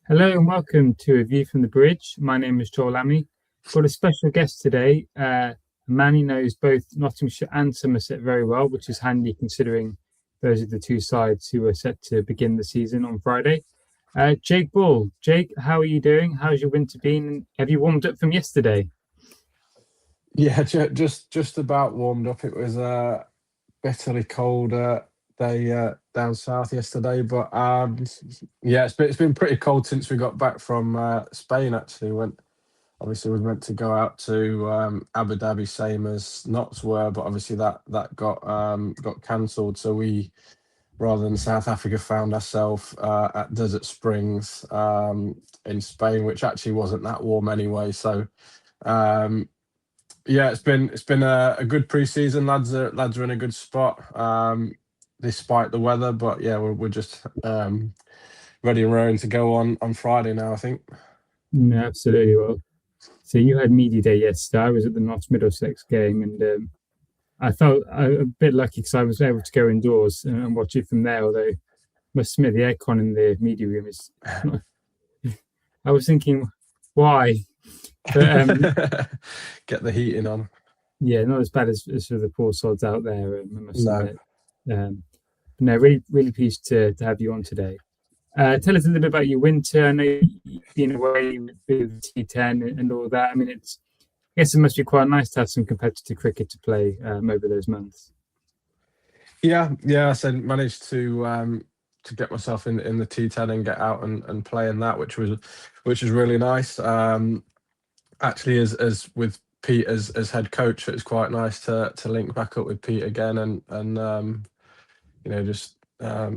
Hello and welcome to A View from the Bridge. My name is Joel Lammy. Got a special guest today, a man who knows both Nottinghamshire and Somerset very well, which is handy considering those are the two sides who are set to begin the season on Friday. Jake Ball. Jake, how are you doing? How's your winter been? Have you warmed up from yesterday? Yeah, just about warmed up. It was a bitterly cold day down south yesterday, but yeah, it's been pretty cold since we got back from Spain. Actually, went obviously was meant to go out to Abu Dhabi, same as Knots were, but obviously that got cancelled. So we, rather than South Africa, found ourselves at Desert Springs in Spain, which actually wasn't that warm anyway. So. Um, yeah, it's been a good pre-season. Lads are in a good spot, despite the weather. But yeah, we're just ready and raring to go on Friday now, I think. No, absolutely. Well, so you had media day yesterday. I was at the Notts Middlesex game, and I felt a bit lucky because I was able to go indoors and watch it from there. Although, must admit, the aircon in the media room is not. I was thinking, why? But Get the heating on. yeah, not as bad as for the poor sods out there. I must No. admit. But no, really pleased to have you on today. Tell us a little bit about your winter. I know you've been away with T10 and all that. I mean, I guess it must be quite nice to have some competitive cricket to play over those months. Yeah. I said managed to get myself in the T10 and get out and play in that, which was really nice. Actually, as with Pete as head coach, it's quite nice to link back up with Pete again and just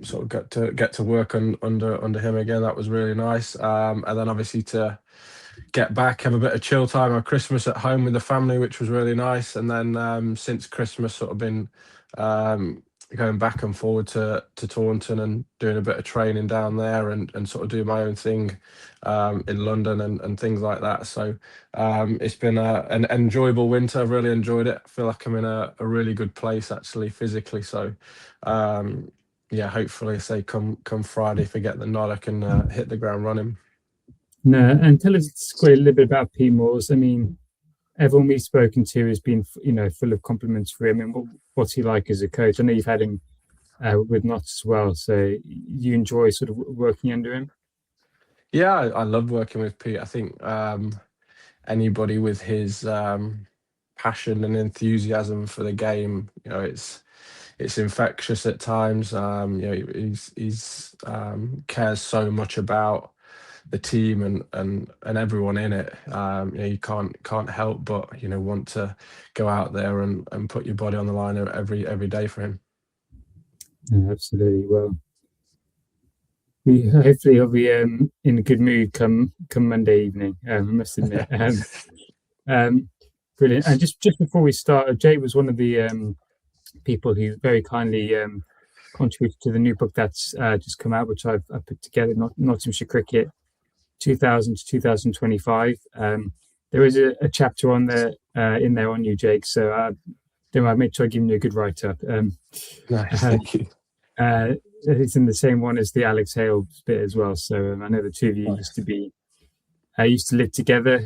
sort of get to work under him again. That was really nice. And then obviously to get back, have a bit of chill time on Christmas at home with the family, which was really nice. And then since Christmas, sort of been um, going back and forward to Taunton and doing a bit of training down there and sort of doing my own thing in London and things like that. So it's been an enjoyable winter. I've really enjoyed it. I feel like I'm in a really good place actually physically. So yeah, hopefully, say come Friday, if I get the nod, I can hit the ground running. No, and tell us quite a little bit about Pete Moores. I mean, everyone we've spoken to has been, full of compliments for him. And what's he like as a coach? I know you've had him with Notts as well, so you enjoy sort of working under him. Yeah, I love working with Pete. I think anybody with his passion and enthusiasm for the game, it's infectious at times. He's cares so much about the team and everyone in it. You can't help but want to go out there and put your body on the line every day for him. Absolutely. Well, we hopefully he'll be in a good mood come Monday evening. I must admit. Um, Brilliant. And just before we start, Jay was one of the people who very kindly contributed to the new book that's just come out, which I put together, Nottinghamshire Cricket 2000 to 2025. There is a chapter on there in there on you, Jake. So don't worry, I made sure I give you a good write up. Nice, Uh, thank you. it's in the same one as the Alex Hale bit as well. So I know the two of you Nice. used to live together.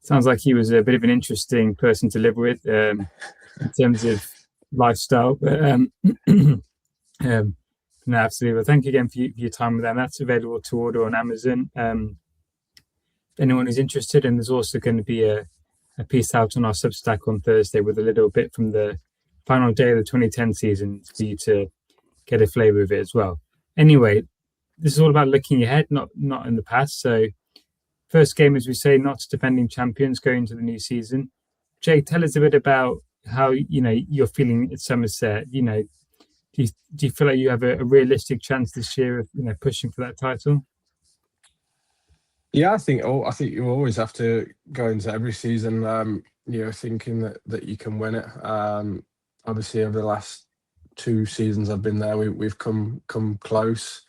Sounds like he was a bit of an interesting person to live with in terms of lifestyle. But um, no, absolutely. Well, thank you again for your time with them. That's available to order on Amazon. Anyone who's interested, and there's also going to be a piece out on our Substack on Thursday with a little bit from the final day of the 2010 season for you to get a flavour of it as well. Anyway, this is all about looking ahead, not in the past. So, first game, as we say, not defending champions going into the new season. Jay, tell us a bit about how you're feeling at Somerset. Do you feel like you have a realistic chance this year of pushing for that title? Yeah, I think you always have to go into every season, thinking that you can win it. Obviously, over the last two seasons I've been there, we've come close.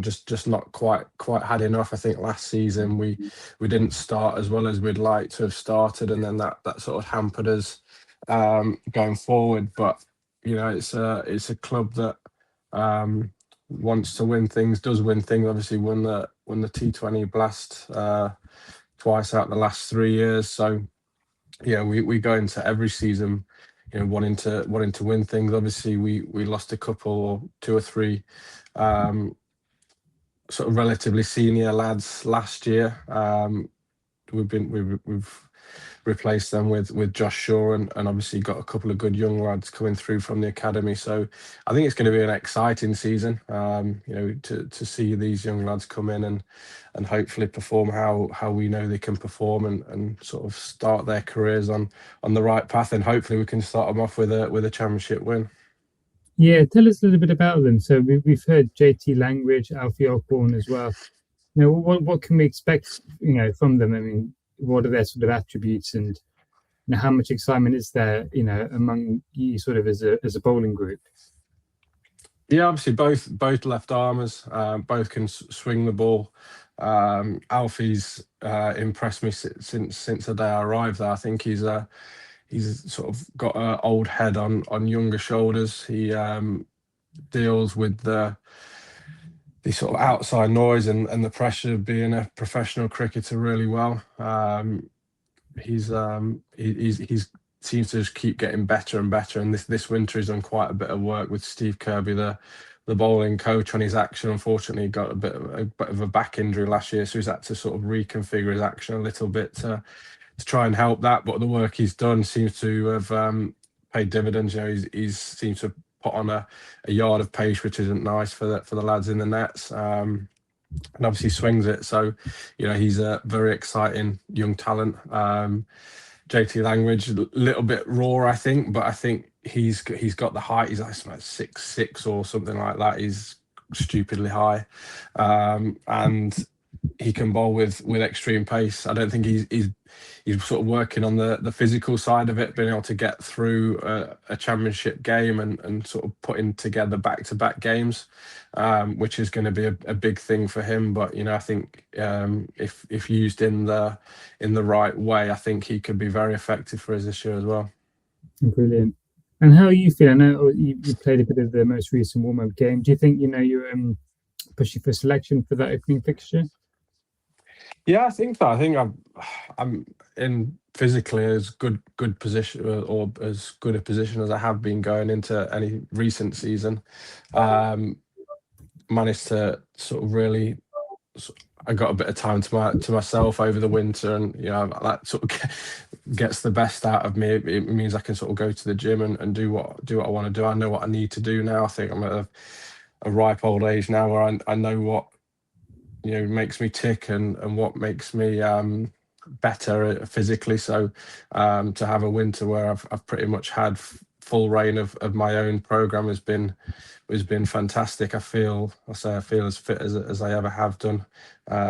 Just not quite had enough. I think last season we didn't start as well as we'd like to have started, and then that sort of hampered us going forward. But it's a club that. Um, wants to win things, does win things. Obviously, won the T20 Blast twice out the last 3 years. So yeah, we go into every season, wanting to win things. Obviously, we lost a couple or two or three um, sort of relatively senior lads last year. We've replaced them with Josh Shaw, and obviously got a couple of good young lads coming through from the academy. So I think it's going to be an exciting season. To see these young lads come in and hopefully perform how we know they can perform, and sort of start their careers on the right path. And hopefully we can start them off with a championship win. Yeah, tell us a little bit about them. So we've heard JT Langridge, Alfie Osborne as well. What can we expect, from them? I mean, what are their sort of attributes, and how much excitement is there, among you sort of as a bowling group? Yeah, obviously both left armers, both can swing the ball. Alfie's impressed me since the day I arrived there. I think he's sort of got an old head on younger shoulders. He deals with the sort of outside noise and the pressure of being a professional cricketer really well. He's seems to just keep getting better and better. And this winter he's done quite a bit of work with Steve Kirby, the bowling coach, on his action. Unfortunately, he got a bit of a back injury last year, so he's had to sort of reconfigure his action a little bit to try and help that. But the work he's done seems to have paid dividends. He's seems to put on a yard of pace, which isn't nice for the lads in the nets. And obviously swings it. So, he's a very exciting young talent. JT Langridge, a little bit raw, I think, but I think he's got the height. He's like 6'6" or something like that. He's stupidly high, and he can bowl with extreme pace. I don't think he's sort of working on the physical side of it, being able to get through a championship game and sort of putting together back-to-back games, which is going to be a big thing for him. But I think if used in the right way, I think he could be very effective for us this year as well. Brilliant. And how are you feeling? I know you played a bit of the most recent warm-up game. Do you think you're pushing for selection for that opening fixture? Yeah, I think so. I think I'm in physically as good position, or as good a position as I have been going into any recent season. Managed to sort of really, I got a bit of time to myself over the winter, and that sort of gets the best out of me. It means I can sort of go to the gym and do what I want to do. I know what I need to do now. I think I'm at a ripe old age now where I know what makes me tick and what makes me better physically. So to have a winter where I've pretty much had full reign of my own program has been fantastic. I feel as fit as I ever have done.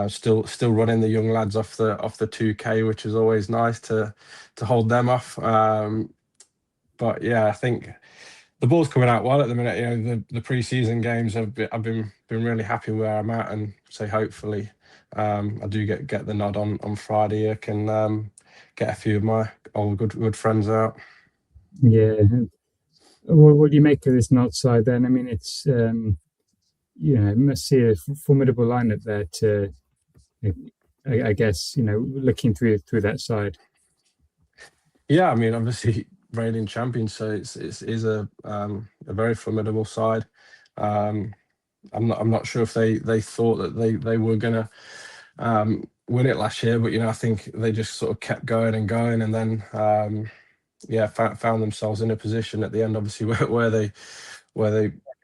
Still running the young lads off the 2K, which is always nice to hold them off. But yeah, I think the ball's coming out well at the minute. The pre-season games I've been really happy where I'm at, and so hopefully I do get the nod on Friday. I can get a few of my old good friends out. Yeah. What do you make of this Notts side then? I mean, it's must see a formidable lineup there to, I guess, looking through that side. Yeah, I mean, obviously reigning champions, so it is a very formidable side. I'm not sure if they thought that they were gonna win it last year, but I think they just sort of kept going and going, and then found themselves in a position at the end, obviously where they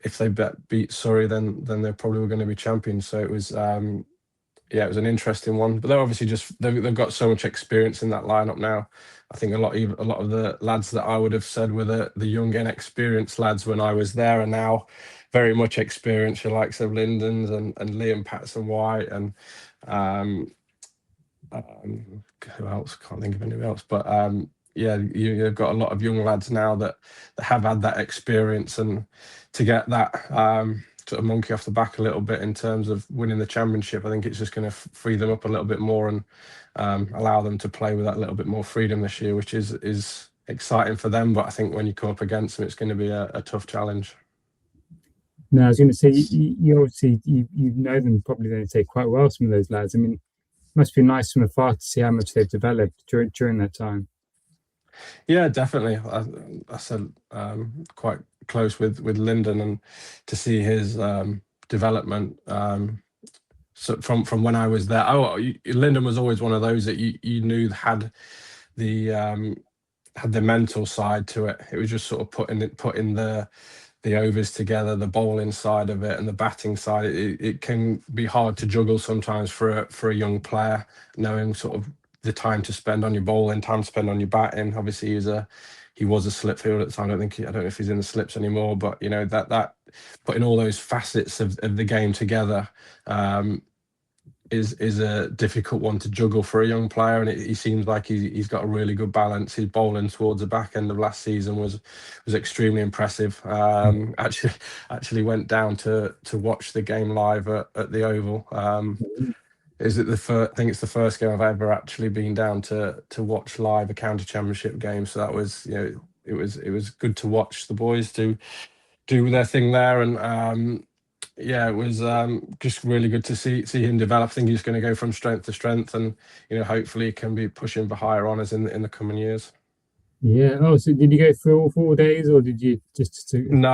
if they beat Surrey, then they probably were going to be champions. So it was it was an interesting one. But they're obviously they've got so much experience in that lineup now. I think a lot of the lads that I would have said were the young inexperienced lads when I was there are now very much experienced. The likes of Lindens and Liam Patson White and who else? Can't think of anyone else. But you've got a lot of young lads now that have had that experience, and to get that sort of monkey off the back a little bit in terms of winning the championship, I think it's just going to free them up a little bit more and allow them to play with that little bit more freedom this year, which is exciting for them. But I think when you come up against them, it's going to be a tough challenge. No, I was going to say you obviously you know them probably then say quite well. Some of those lads. I mean, it must be nice from afar to see how much they've developed during that time. Yeah, definitely. I said quite close with Lyndon, and to see his development. So from when I was there, Lyndon was always one of those that you knew the had the mental side to it. It was just sort of putting the overs together, the bowling side of it, and the batting side. It can be hard to juggle sometimes for a young player, knowing sort of the time to spend on your bowling, time to spend on your batting. Obviously, he was a slip field at the time. I don't know if he's in the slips anymore, but you know that putting all those facets of the game together. Is a difficult one to juggle for a young player, and he seems like he's got a really good balance. His bowling towards the back end of last season was extremely impressive. Actually went down to watch the game live at the Oval. Is it the first? I think it's the first game I've ever actually been down to watch live a county championship game. So that was, you know, it was good to watch the boys do their thing there, and yeah, it was just really good to see him develop. I think he's going to go from strength to strength, and you know, hopefully, he can be pushing for higher honours in the coming years. Yeah. Oh, so did you go through all 4 days, or did you just to? No,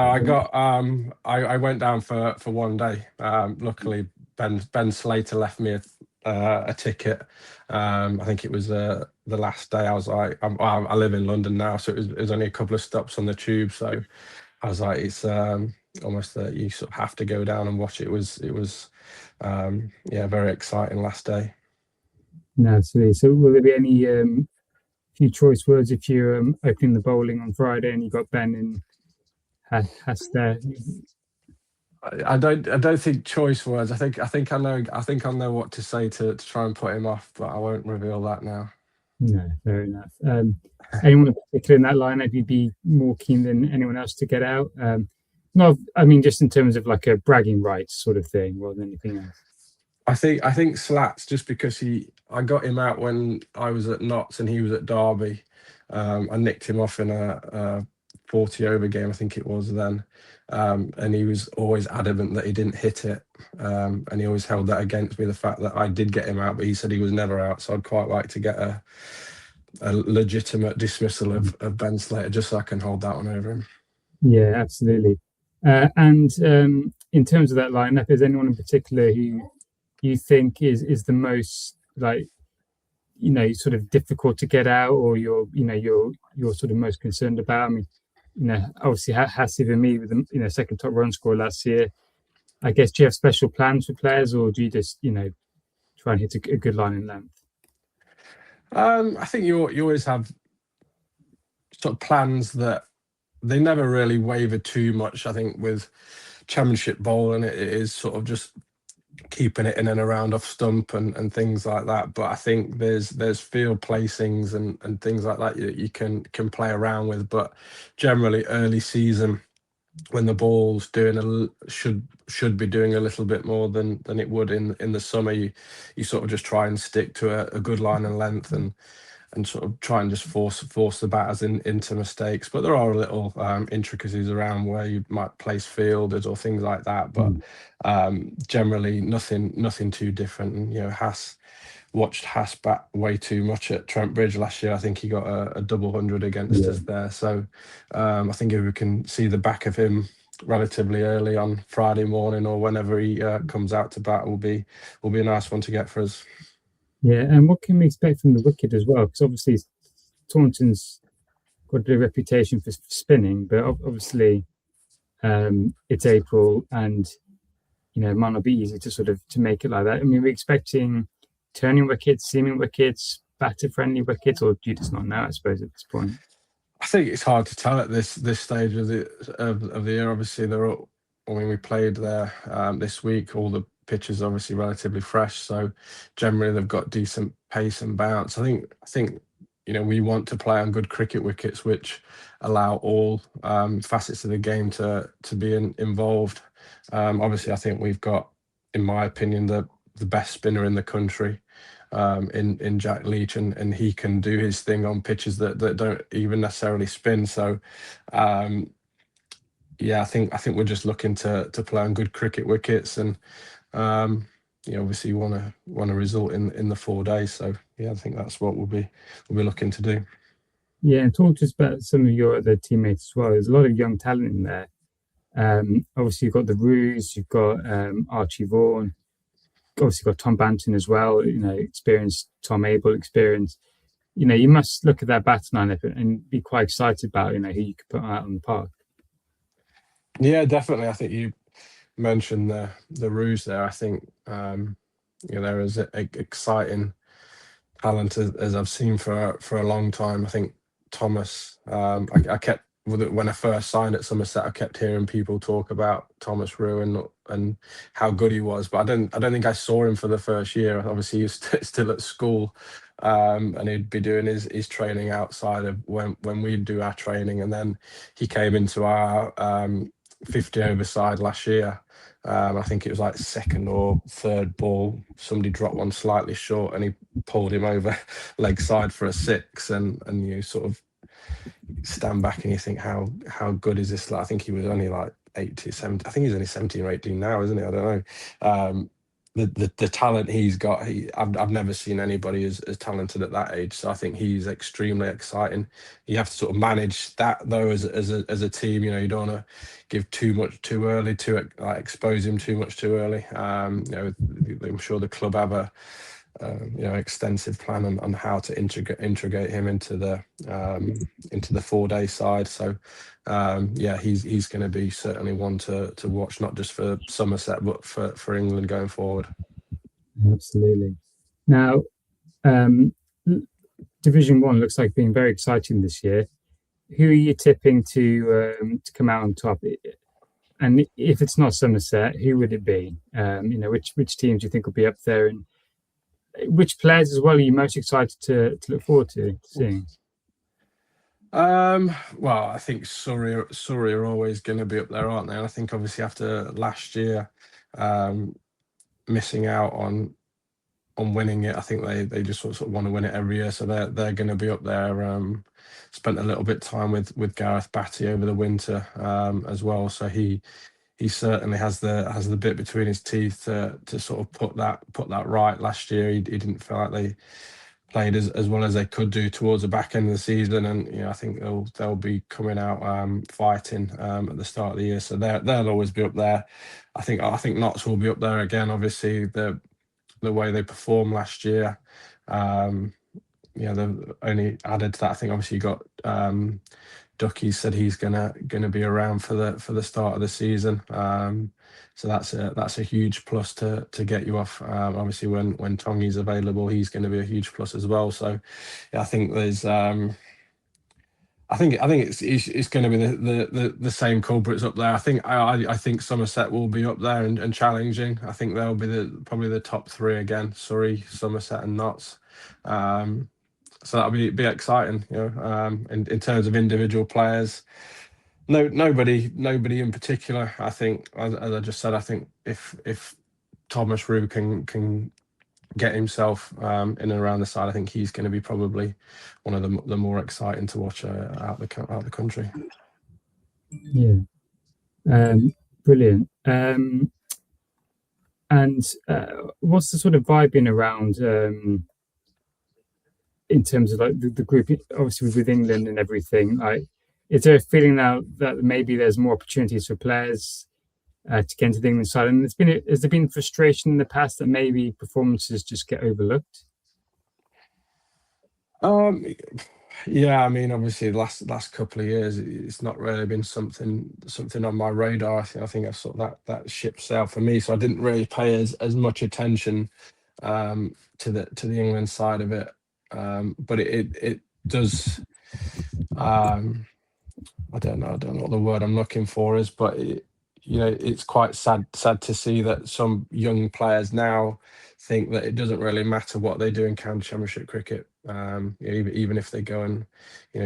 I went down for one day. Luckily, Ben Slater left me a ticket. I think it was the last day. I was like, I live in London now, so it was only a couple of stops on the tube. So I was like, it's almost that you sort of have to go down and watch it. It was yeah, very exciting last day. No, absolutely. So will there be any few choice words if you're opening the bowling on Friday and you got Ben and Hasta? I don't think choice words. I think I know what to say to try and put him off, but I won't reveal that now. No, fair enough. Anyone in particular in that lineup you'd be more keen than anyone else to get out? No, I mean just in terms of like a bragging rights sort of thing, rather than anything else. I think Slats, just because I got him out when I was at Notts and he was at Derby. I nicked him off in a 40 over game, I think it was then. And he was always adamant that he didn't hit it. And he always held that against me, the fact that I did get him out, but he said he was never out. So I'd quite like to get a legitimate dismissal of Ben Slater, just so I can hold that one over him. Yeah, absolutely. And in terms of that lineup, is anyone in particular who you think is the most like sort of difficult to get out, or you're sort of most concerned about? I mean, obviously Hasib and me with the second top run scorer last year. I guess do you have special plans for players, or do you just try and hit a good line in length? I think you always have sort of plans that they never really waver too much. I think with championship bowling, it is sort of just keeping it in and around off stump and things like that. But I think there's field placings and things like that you can play around with. But generally, early season, when the ball's doing should be doing a little bit more than it would in the summer, you sort of just try and stick to a good line and length, and sort of try and just force the batters into mistakes. But there are little intricacies around where you might place fielders or things like that. But Mm. generally, nothing too different. And, watched Haas bat way too much at Trent Bridge last year. I think he got a double hundred against Yeah, us there. So I think if we can see the back of him relatively early on Friday morning or whenever he comes out to bat, will be a nice one to get for us. yeah. And what can we expect from the wicket as well? Because obviously Taunton's got a reputation for spinning, but obviously it's April, and it might not be easy to sort of to make it like that. I mean, we're expecting turning wickets, seaming wickets, batter friendly wickets, or do you just not know? I suppose at this point. I think it's hard to tell at this stage of the year. Obviously, they're all, I mean, we played there this week. All the pitches obviously relatively fresh, so generally they've got decent pace and bounce. I think we want to play on good cricket wickets, which allow all facets of the game to be involved. Obviously, I think we've got, in my opinion, the best spinner in the country, in Jack Leach, and he can do his thing on pitches that don't even necessarily spin. So yeah, I think we're just looking to play on good cricket wickets, and um, obviously want to result in the 4 days. So yeah, I think that's what we'll be looking to do. Yeah, and talk to us about some of your other teammates as well. There's a lot of young talent in there. Obviously, you've got the Roos, you've got Archie Vaughan, obviously got Tom Banton as well. Experienced Tom Abel, experience. You must look at that batting lineup and be quite excited about who you could put out on the park. Yeah, definitely. I think you mentioned the ruse there. I think there is a exciting talent as I've seen for a long time. I think Thomas. I kept when I first signed at Somerset, I kept hearing people talk about Thomas Rue and how good he was, but I don't think I saw him for the first year. Obviously, he was still at school, and he'd be doing his training outside of when we'd do our training, and then he came into our 50 over side last year. I think it was like second or third ball. Somebody dropped one slightly short, and he pulled him over leg side for a six, and you sort of stand back and you think how good is this? Like, I think he was only like 80, 70. I think he's only 17 or 18 now, isn't he? I don't know. The talent he's got, I've never seen anybody as talented at that age. So I think he's extremely exciting. You have to sort of manage that though as a team. You don't want to give too much too early, to like expose him too much too early. I'm sure the club have a extensive plan on how to integrate him into the 4 day side. So yeah, he's going to be certainly one to watch, not just for Somerset but for England going forward. Absolutely. Now, um, Division One looks like being very exciting this year. Who are you tipping to come out on top? And if it's not Somerset, who would it be? Which teams do you think will be up there, and which players as well are you most excited to look forward to seeing? Well, I think Surrey are always going to be up there, aren't they? And I think obviously after last year, um, missing out on winning it, I think they just sort of want to win it every year. So they're going to be up there. Spent a little bit of time with Gareth Batty over the winter as well. So he certainly has the bit between his teeth to sort of put that right. Last year, he didn't feel like they played as well as they could do towards the back end of the season, and I think they'll be coming out fighting at the start of the year. So they'll always be up there. I think Notts will be up there again. Obviously, the way they performed last year. Um, they've only added to that. I think obviously you got Ducky said he's gonna be around for the start of the season. So that's a huge plus to get you off. Obviously, when Tongi's available, he's going to be a huge plus as well. So yeah, I think there's I think it's going to be the same culprits up there. I think Somerset will be up there and challenging. I think they'll be probably the top three again: Surrey, Somerset, and Notts. So that'll be exciting. In terms of individual players, nobody in particular. I think, as I just said, I think if Thomas Rue can get himself in and around the side, I think he's going to be probably one of the more exciting to watch out the country. Yeah, brilliant. And what's the sort of vibe been around in terms of like the group, obviously with England and everything? Like, is there a feeling now that maybe there's more opportunities for players to get into the England side? And has there been frustration in the past that maybe performances just get overlooked? Um, yeah, I mean, obviously, the last couple of years, it's not really been something on my radar. I think I've sort of that ship sailed for me, so I didn't really pay as much attention to the England side of it. But it does. Um, I don't know what the word I'm looking for is, but it's quite sad to see that some young players now think that it doesn't really matter what they do in county championship cricket. Even if they go and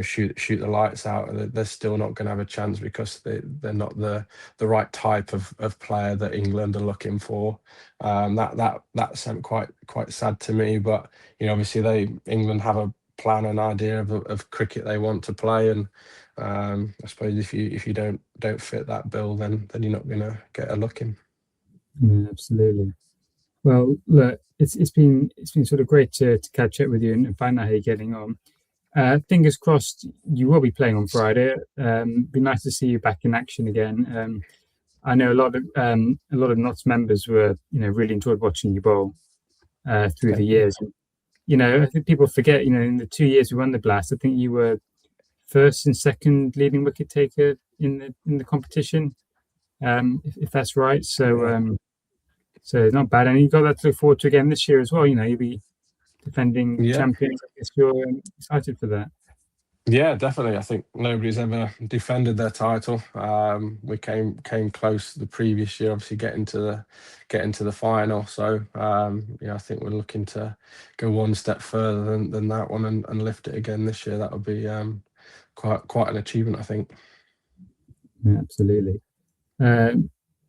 shoot the lights out, they're still not going to have a chance because they're not the right type of player that England are looking for. That's quite sad to me. But obviously England have a plan and idea of cricket they want to play. And I suppose if you don't fit that bill, then you're not going to get a look in. Yeah, absolutely. Well, look, it's been sort of great to catch up with you and find out how you're getting on. Fingers crossed you will be playing on Friday. Be nice to see you back in action again. I know a lot of Notts members were, really enjoyed watching you bowl through the years. And, I think people forget, in the 2 years we won the Blast, I think you were first and second leading wicket taker in the competition, if that's right. So not bad, and you got that to look forward to again this year as well. You'll be defending champions. I guess you're excited for that. Yeah, definitely. I think nobody's ever defended their title. We came close the previous year, obviously getting to the final. So I think we're looking to go one step further than that one and lift it again this year. That would be quite an achievement, I think. Yeah, absolutely.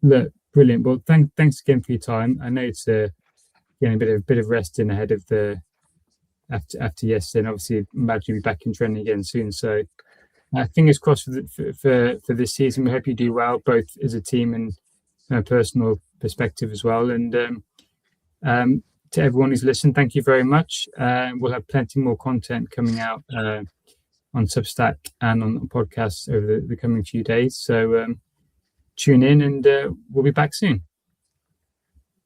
Look, brilliant. Well, thanks again for your time. I know it's getting a bit of rest in ahead of the after yesterday, and obviously imagine you'll be back in training again soon. So fingers crossed for this season. We hope you do well, both as a team and from a personal perspective as well. And to everyone who's listened, thank you very much. We'll have plenty more content coming out on Substack and on podcasts over the coming few days. So tune in, and we'll be back soon.